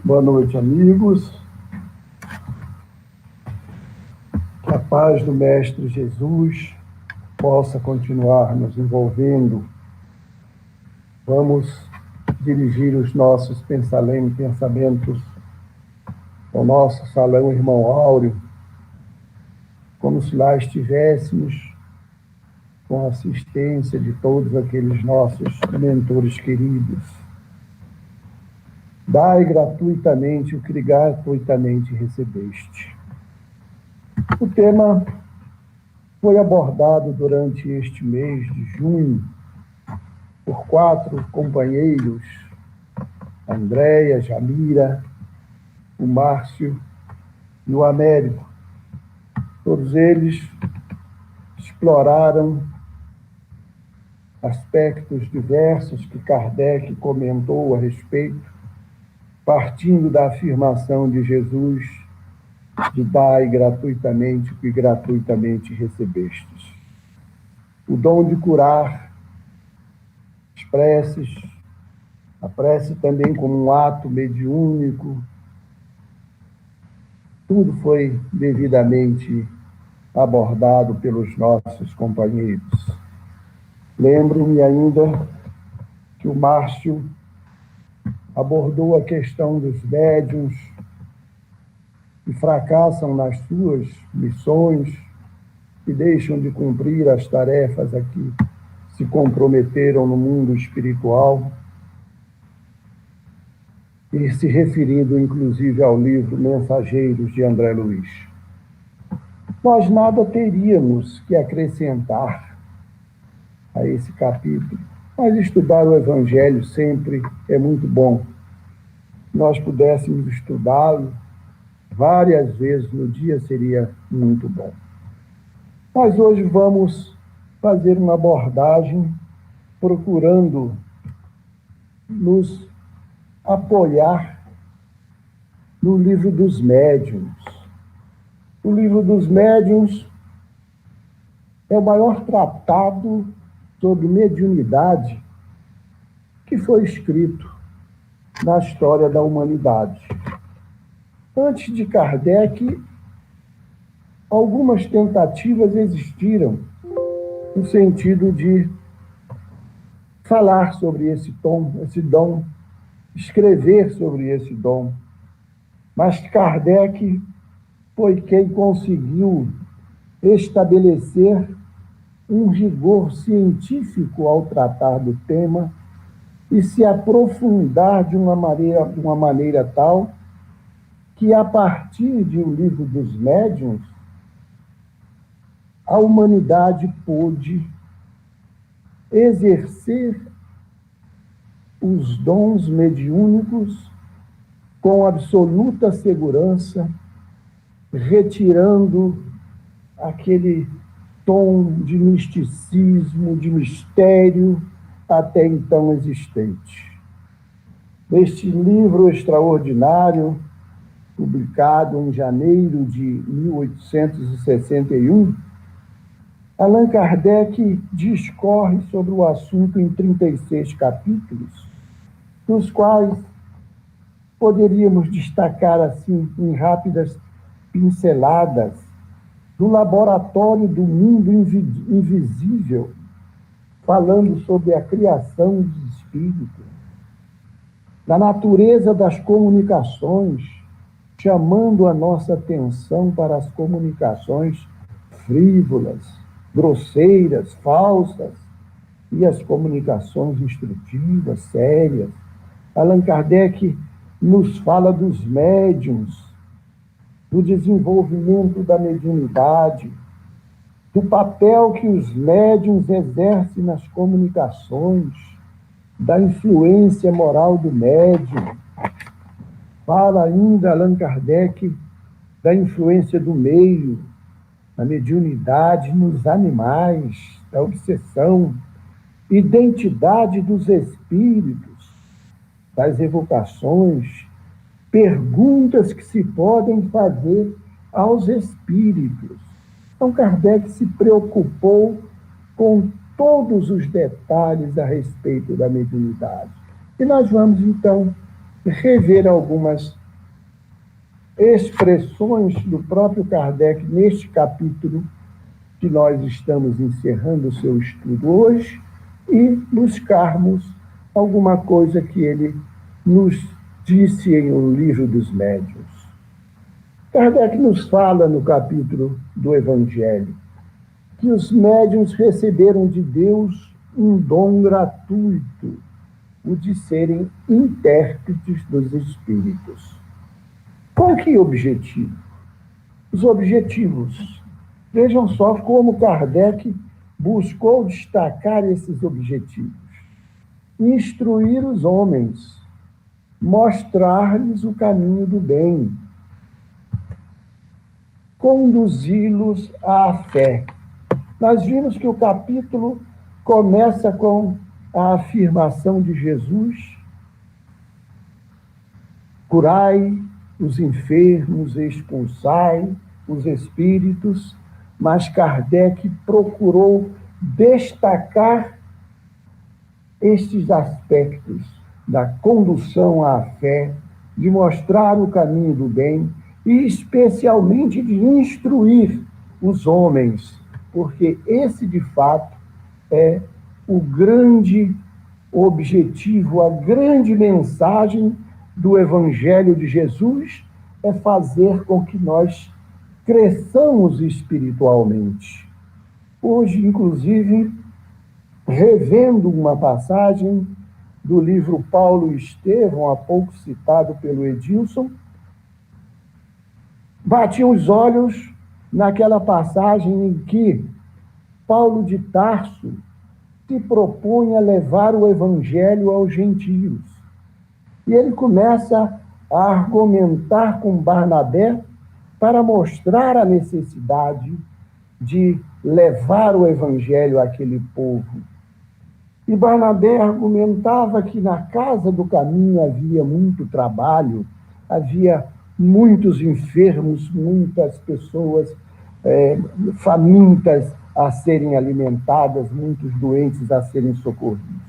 Boa noite, amigos. Que a paz do Mestre Jesus possa continuar nos envolvendo. Vamos dirigir os nossos pensamentos ao nosso salão Irmão Áureo, como se lá estivéssemos com a assistência de todos aqueles nossos mentores queridos. Dai gratuitamente o que gratuitamente recebeste. O tema foi abordado durante este mês de junho por 4 companheiros, a Andréia, Jamira, o Márcio e o Américo. Todos eles exploraram aspectos diversos que Kardec comentou a respeito, partindo da afirmação de Jesus de dai gratuitamente o que gratuitamente recebestes. O dom de curar, as preces, a prece também como um ato mediúnico, tudo foi devidamente abordado pelos nossos companheiros. Lembro-me ainda que o Márcio abordou a questão dos médiuns que fracassam nas suas missões e deixam de cumprir as tarefas a que se comprometeram no mundo espiritual, e se referindo inclusive ao livro Mensageiros de André Luiz. Nós nada teríamos que acrescentar a esse capítulo, mas estudar o Evangelho sempre é muito bom. Nós pudéssemos estudá-lo várias vezes no dia, seria muito bom. Mas hoje vamos fazer uma abordagem procurando nos apoiar no Livro dos Médiuns. O Livro dos Médiuns é o maior tratado sobre mediunidade que foi escrito na história da humanidade. Antes de Kardec, algumas tentativas existiram no sentido de falar sobre esse dom, escrever sobre esse dom. Mas Kardec foi quem conseguiu estabelecer um rigor científico ao tratar do tema e se aprofundar de uma maneira tal que, a partir de O Livro dos Médiuns, a humanidade pôde exercer os dons mediúnicos com absoluta segurança, retirando aquele tom de misticismo, de mistério até então existente. Neste livro extraordinário, publicado em janeiro de 1861, Allan Kardec discorre sobre o assunto em 36 capítulos, dos quais poderíamos destacar assim em rápidas pinceladas do laboratório do mundo invisível, falando sobre a criação dos espíritos, da natureza das comunicações, chamando a nossa atenção para as comunicações frívolas, grosseiras, falsas, e as comunicações instrutivas, sérias. Allan Kardec nos fala dos médiuns, do desenvolvimento da mediunidade, do papel que os médiuns exercem nas comunicações, da influência moral do médium. Fala ainda Allan Kardec da influência do meio, da mediunidade nos animais, da obsessão, identidade dos espíritos, das evocações, perguntas que se podem fazer aos espíritos. Então, Kardec se preocupou com todos os detalhes a respeito da mediunidade. E nós vamos, então, rever algumas expressões do próprio Kardec neste capítulo que nós estamos encerrando o seu estudo hoje e buscarmos alguma coisa que ele nos disse em O Livro dos Médiuns. Kardec nos fala no capítulo do Evangelho que os médiuns receberam de Deus um dom gratuito, o de serem intérpretes dos espíritos. Com que objetivo? Os objetivos. Vejam só como Kardec buscou destacar esses objetivos. Instruir os homens, mostrar-lhes o caminho do bem, conduzi-los à fé. Nós vimos que o capítulo começa com a afirmação de Jesus: curai os enfermos, expulsai os espíritos, mas Kardec procurou destacar estes aspectos da condução à fé, de mostrar o caminho do bem e especialmente de instruir os homens, porque esse, de fato, é o grande objetivo, a grande mensagem do Evangelho de Jesus, é fazer com que nós cresçamos espiritualmente. Hoje, inclusive, revendo uma passagem do livro Paulo e Estevão, há pouco citado pelo Edilson, bati os olhos naquela passagem em que Paulo de Tarso se propõe a levar o Evangelho aos gentios. E ele começa a argumentar com Barnabé para mostrar a necessidade de levar o Evangelho àquele povo. E Barnabé argumentava que na casa do caminho havia muito trabalho, havia muitos enfermos, muitas pessoas famintas a serem alimentadas, muitos doentes a serem socorridos.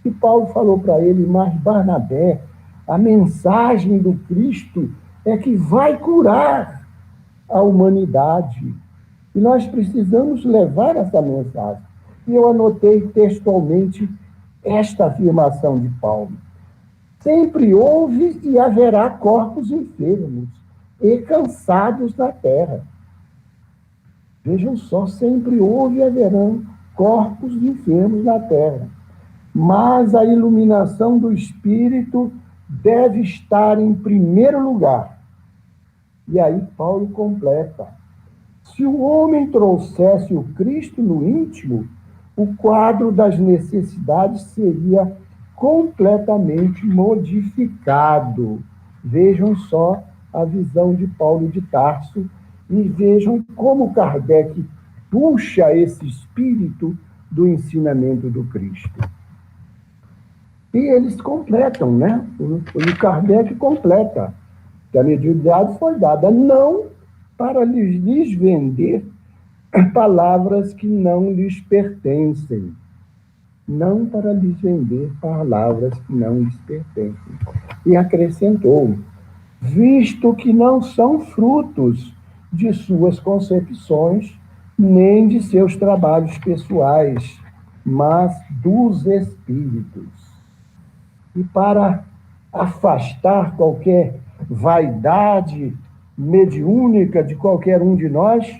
E Paulo falou para ele: mas Barnabé, a mensagem do Cristo é que vai curar a humanidade. E nós precisamos levar essa mensagem. E eu anotei textualmente esta afirmação de Paulo: sempre houve e haverá corpos enfermos e cansados na terra. Vejam só, sempre houve e haverão corpos enfermos na terra. Mas a iluminação do Espírito deve estar em primeiro lugar. E aí Paulo completa: se o homem trouxesse o Cristo no íntimo, o quadro das necessidades seria completamente modificado. Vejam só a visão de Paulo de Tarso e vejam como Kardec puxa esse espírito do ensinamento do Cristo. E eles completam, né? O Kardec completa que a mediunidade foi dada não para lhes vender palavras que não lhes pertencem. Não para lhes vender palavras que não lhes pertencem. E acrescentou: visto que não são frutos de suas concepções, nem de seus trabalhos pessoais, mas dos espíritos. E para afastar qualquer vaidade mediúnica de qualquer um de nós,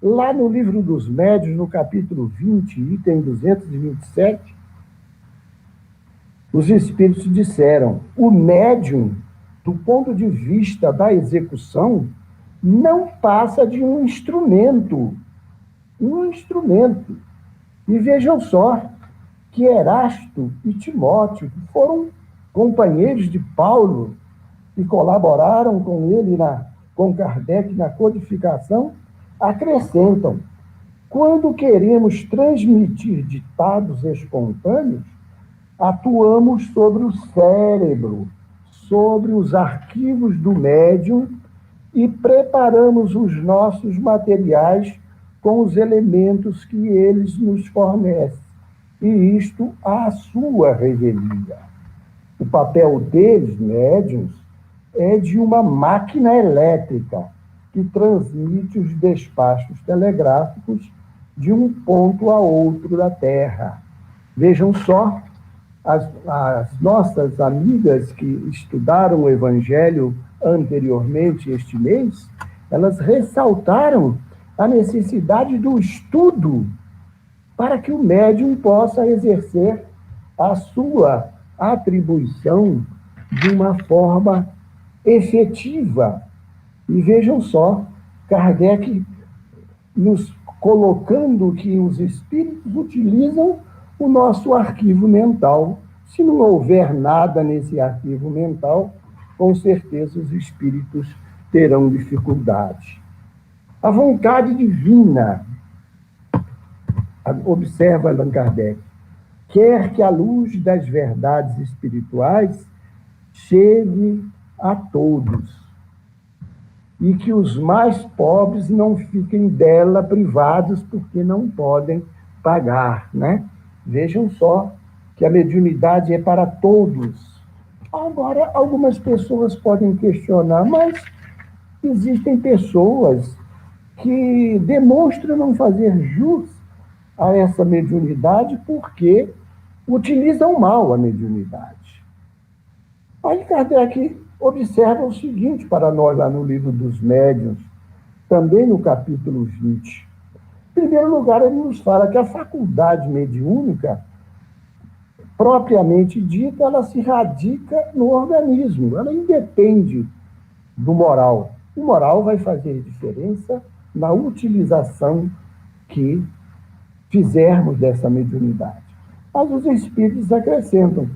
lá no Livro dos Médiuns, no capítulo 20, item 227, os espíritos disseram: o médium, do ponto de vista da execução, não passa de um instrumento. Um instrumento. E vejam só que Erasto e Timóteo, que foram companheiros de Paulo e colaboraram com ele, com Kardec, na codificação, acrescentam: quando queremos transmitir ditados espontâneos, atuamos sobre o cérebro, sobre os arquivos do médium e preparamos os nossos materiais com os elementos que eles nos fornecem. E isto à sua revelia. O papel deles, médiuns, é de uma máquina elétrica que transmite os despachos telegráficos de um ponto a outro da Terra. Vejam só, as nossas amigas que estudaram o Evangelho anteriormente este mês, elas ressaltaram a necessidade do estudo para que o médium possa exercer a sua atribuição de uma forma efetiva. E vejam só, Kardec nos colocando que os espíritos utilizam o nosso arquivo mental. Se não houver nada nesse arquivo mental, com certeza os espíritos terão dificuldade. A vontade divina, observa Allan Kardec, quer que a luz das verdades espirituais chegue a todos e que os mais pobres não fiquem dela privados porque não podem pagar, né? Vejam só que a mediunidade é para todos. Agora, algumas pessoas podem questionar, mas existem pessoas que demonstram não fazer jus a essa mediunidade porque utilizam mal a mediunidade. Aí Kardec observa o seguinte para nós lá no livro dos Médiuns, também no capítulo 20. Em primeiro lugar, ele nos fala que a faculdade mediúnica, propriamente dita, ela se radica no organismo, ela independe do moral. O moral vai fazer diferença na utilização que fizermos dessa mediunidade. Mas os espíritos acrescentam,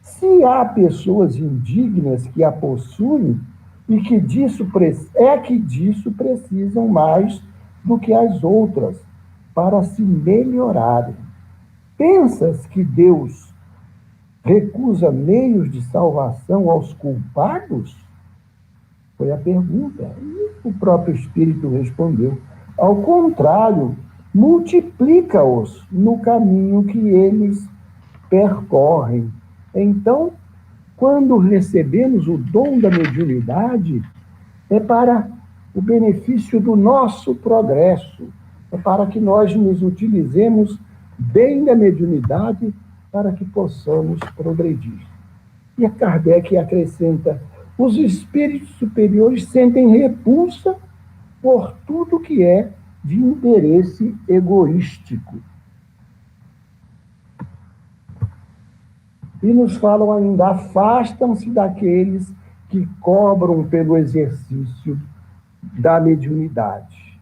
se há pessoas indignas que a possuem e que disso precisam mais do que as outras para se melhorarem. Pensas que Deus recusa meios de salvação aos culpados? Foi a pergunta. E o próprio Espírito respondeu. Ao contrário, multiplica-os no caminho que eles percorrem. Então, quando recebemos o dom da mediunidade, é para o benefício do nosso progresso, é para que nós nos utilizemos bem da mediunidade para que possamos progredir. E a Kardec acrescenta, os espíritos superiores sentem repulsa por tudo que é de interesse egoístico. E nos falam ainda, afastam-se daqueles que cobram pelo exercício da mediunidade.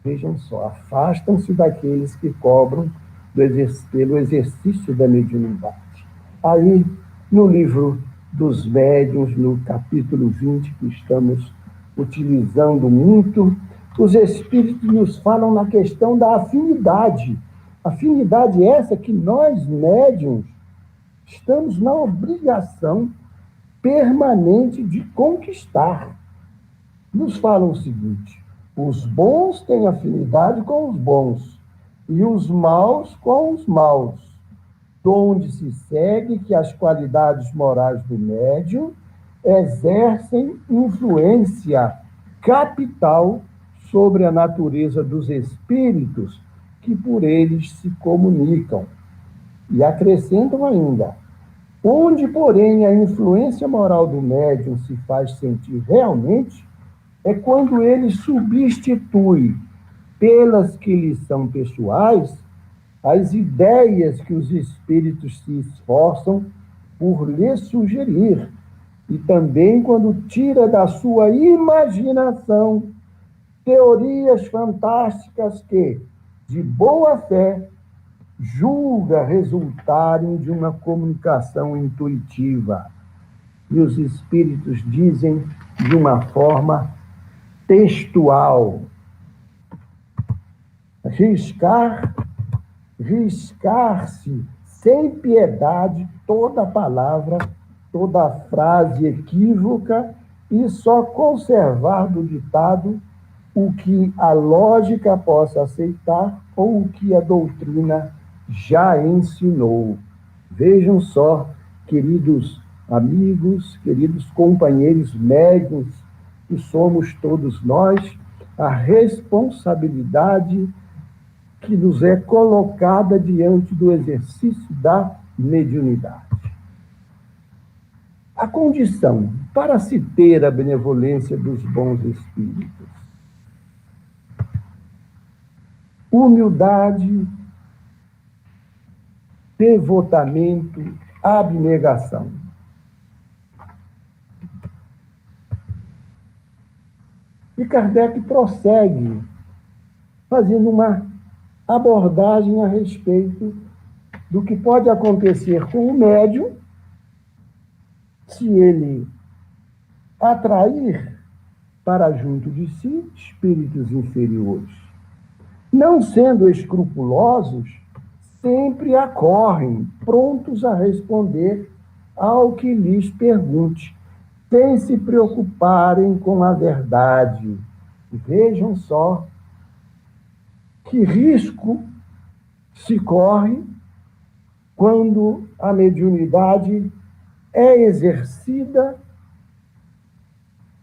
Vejam só, afastam-se daqueles que cobram pelo exercício da mediunidade. Aí, no livro dos Médiuns, no capítulo 20, que estamos utilizando muito, os espíritos nos falam na questão da afinidade. Afinidade essa que nós, médiuns, estamos na obrigação permanente de conquistar. Nos falam o seguinte, os bons têm afinidade com os bons e os maus com os maus, donde se segue que as qualidades morais do médium exercem influência capital sobre a natureza dos espíritos que por eles se comunicam. E acrescentam ainda, onde, porém, a influência moral do médium se faz sentir realmente, é quando ele substitui, pelas que lhe são pessoais, as ideias que os espíritos se esforçam por lhe sugerir, e também quando tira da sua imaginação teorias fantásticas que, de boa fé, julga resultarem de uma comunicação intuitiva. E os espíritos dizem de uma forma textual. Riscar-se sem piedade toda palavra, toda frase equívoca e só conservar do ditado o que a lógica possa aceitar ou o que a doutrina já ensinou. Vejam só, queridos amigos, queridos companheiros médiuns, que somos todos nós, a responsabilidade que nos é colocada diante do exercício da mediunidade. A condição para se ter a benevolência dos bons espíritos: humildade, devotamento, abnegação. E Kardec prossegue, fazendo uma abordagem a respeito do que pode acontecer com o médium se ele atrair para junto de si espíritos inferiores. Não sendo escrupulosos, sempre acorrem, prontos a responder ao que lhes pergunte, sem se preocuparem com a verdade. Vejam só que risco se corre quando a mediunidade é exercida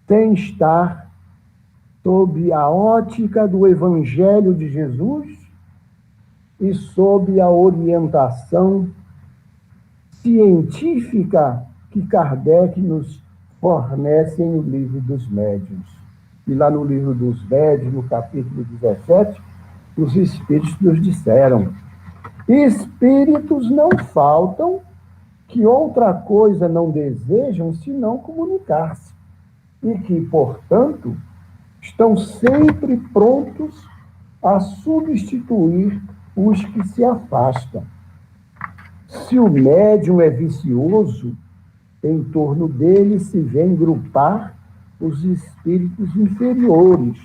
sem estar sob a ótica do Evangelho de Jesus e sob a orientação científica que Kardec nos fornece no Livro dos Médiuns. E lá no Livro dos Médiuns, no capítulo 17, os Espíritos nos disseram: espíritos não faltam, que outra coisa não desejam senão comunicar-se, e que, portanto, estão sempre prontos a substituir os que se afastam. Se o médium é vicioso, em torno dele se vêm grupar os espíritos inferiores,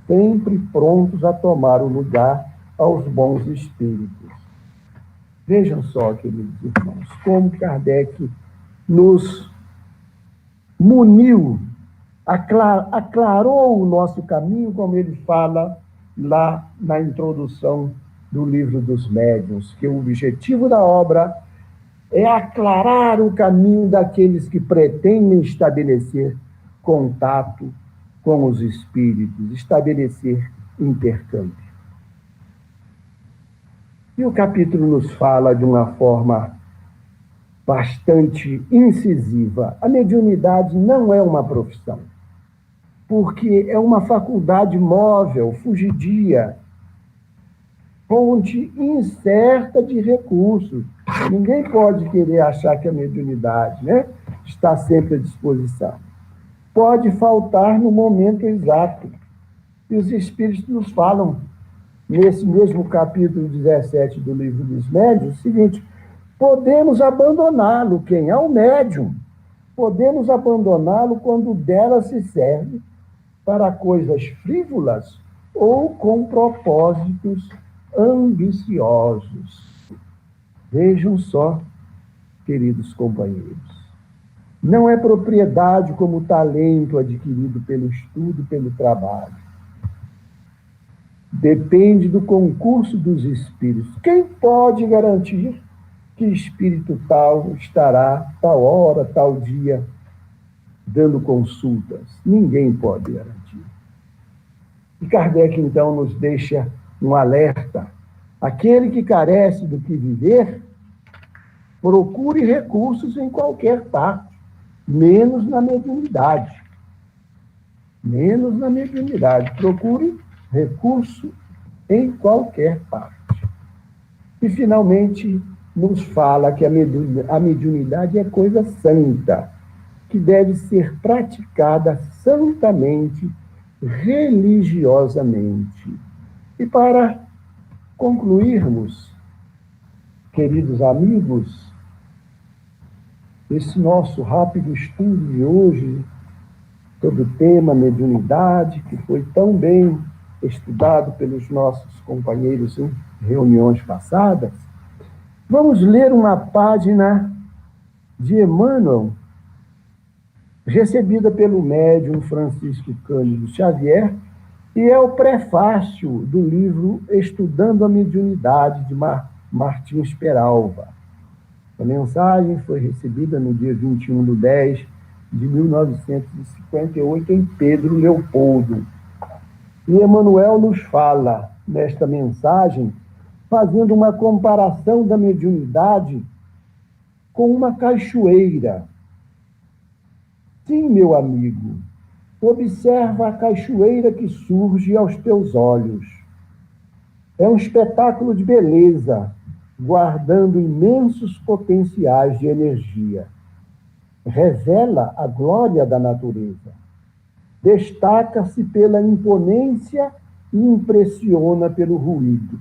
sempre prontos a tomar o lugar aos bons espíritos. Vejam só, queridos irmãos, como Kardec nos muniu, aclarou o nosso caminho, como ele fala lá na introdução do Livro dos Médiuns, que o objetivo da obra é aclarar o caminho daqueles que pretendem estabelecer contato com os espíritos, estabelecer intercâmbio. E o capítulo nos fala de uma forma bastante incisiva: a mediunidade não é uma profissão, porque é uma faculdade móvel, fugidia, fonte incerta de recursos. Ninguém pode querer achar que a mediunidade, né, está sempre à disposição. Pode faltar no momento exato. E os Espíritos nos falam, nesse mesmo capítulo 17 do Livro dos Médiuns, o seguinte: podemos abandoná-lo, quem é o médium, podemos abandoná-lo quando dela se serve para coisas frívolas ou com propósitos ambiciosos. Vejam só, queridos companheiros, não é propriedade como talento adquirido pelo estudo, pelo trabalho. Depende do concurso dos espíritos. Quem pode garantir que espírito tal estará tal hora, tal dia, dando consultas? Ninguém pode garantir. E Kardec, então, nos deixa um alerta: aquele que carece do que viver, procure recursos em qualquer parte, menos na mediunidade. Menos na mediunidade. Procure recurso em qualquer parte. E, finalmente, nos fala que a mediunidade é coisa santa, que deve ser praticada santamente, religiosamente. E para concluirmos, queridos amigos, esse nosso rápido estudo de hoje sobre o tema mediunidade, que foi tão bem estudado pelos nossos companheiros em reuniões passadas, vamos ler uma página de Emmanuel, recebida pelo médium Francisco Cândido Xavier, e é o prefácio do livro Estudando a Mediunidade, de Martins Peralva. A mensagem foi recebida no dia 21/10/1958 em Pedro Leopoldo. E Emmanuel nos fala, nesta mensagem, fazendo uma comparação da mediunidade com uma cachoeira. Sim, meu amigo, observa a cachoeira que surge aos teus olhos. É um espetáculo de beleza, guardando imensos potenciais de energia. Revela a glória da natureza. Destaca-se pela imponência e impressiona pelo ruído.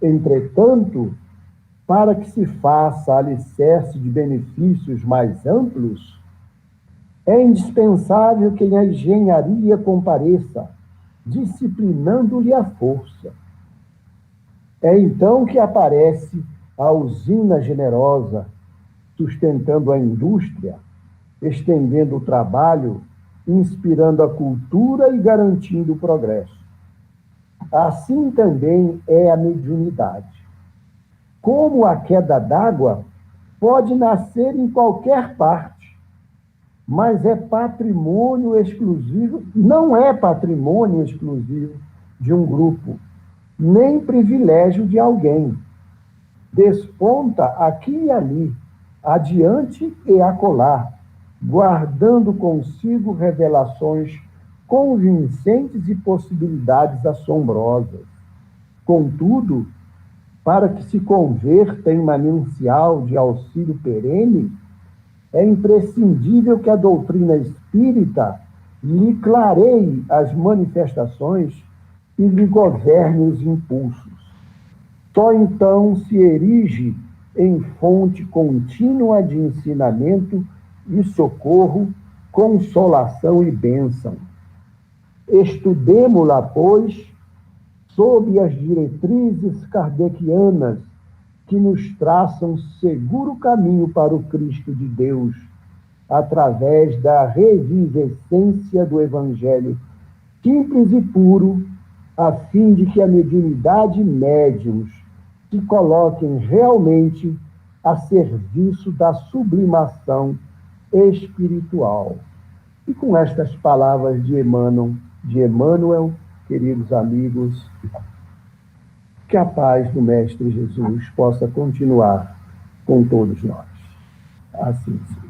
Entretanto, para que se faça alicerce de benefícios mais amplos, é indispensável que a engenharia compareça, disciplinando-lhe a força. É então que aparece a usina generosa, sustentando a indústria, estendendo o trabalho, inspirando a cultura e garantindo o progresso. Assim também é a mediunidade. Como a queda d'água, pode nascer em qualquer parte, mas é patrimônio exclusivo, não é patrimônio exclusivo de um grupo, nem privilégio de alguém. Desponta aqui e ali, adiante e acolá, guardando consigo revelações convincentes e possibilidades assombrosas. Contudo, para que se converta em manancial de auxílio perene, é imprescindível que a doutrina espírita lhe clareie as manifestações e lhe governe os impulsos. Só então se erige em fonte contínua de ensinamento e socorro, consolação e bênção. Estudemo-la, pois, sob as diretrizes kardecianas que nos traçam seguro caminho para o Cristo de Deus, através da revivescência do Evangelho simples e puro, a fim de que a mediunidade e médiuns se coloquem realmente a serviço da sublimação espiritual. E com estas palavras de Emmanuel, queridos amigos, que a paz do Mestre Jesus possa continuar com todos nós. Assim seja.